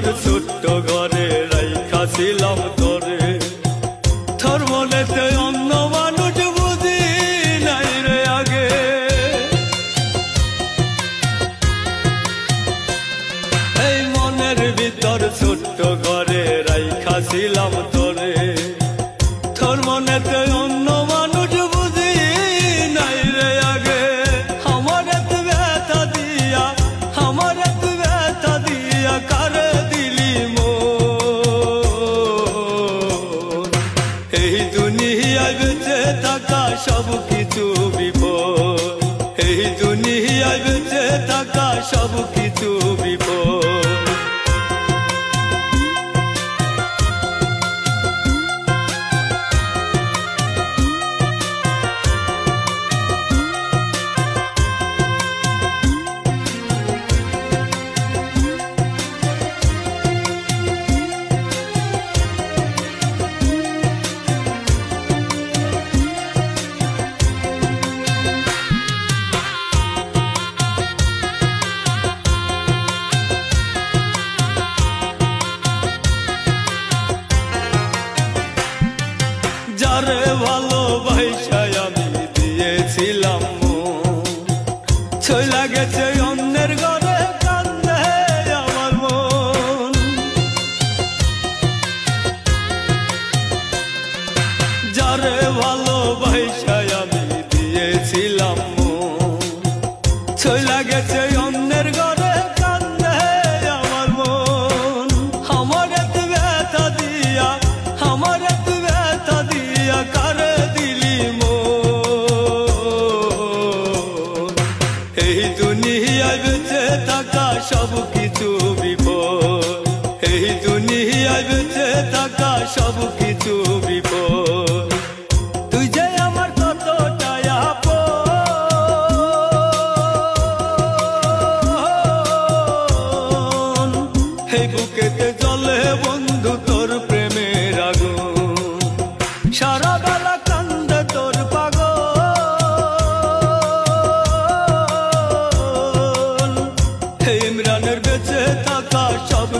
ভিতর ছোট্ট ঘরে রাইখাছিলাম তোরে, তোর মনেতে অন্য মানুষ বুঝি নাই রে আগে। এই মনের ভিতর ছোট্ট ঘরে রাইখাছিলাম তোরে, তোর মনেতে অন্য মানুষ বুঝি নাই রে আগে। আমার এত ব্যথা দিয়া, আমার এত ব্যথা দিয়া কারে দিলি মন। এই দুনিয়ায় বেঁচে থাকা সব কিছু বিপদ, এই দুনিয়ায় বেঁচে থাকা সব কিছু বিপদ। যারে ভালোবাসায় আমি দিয়েছিলাম চইলা গেছে অন্যের ঘরে, কান্দে আমার মন। যারে ভালোবাসায় আমি দিয়েছিলাম চইলা গেছে অন্যের ঘরে, কান্দে আমার মন। আমার এত ব্যথা দিয়া, আমার এত ব্যথা দিয়া কারে দিলি মন। এই দুনিয়ায় বেঁচে থাকা সব কিছু বিপদ, এই দুনিয়ায় বেঁচে থাকা সব কিছু বিপদ। তুই যে আমার কতটা আপন, এই বুকেতে জ্বলে বন্ধু তোর প্রেমের আগুন। সারা বেলা কান্দে তোর পাগল, ইমরানের বেঁচে থাকা সব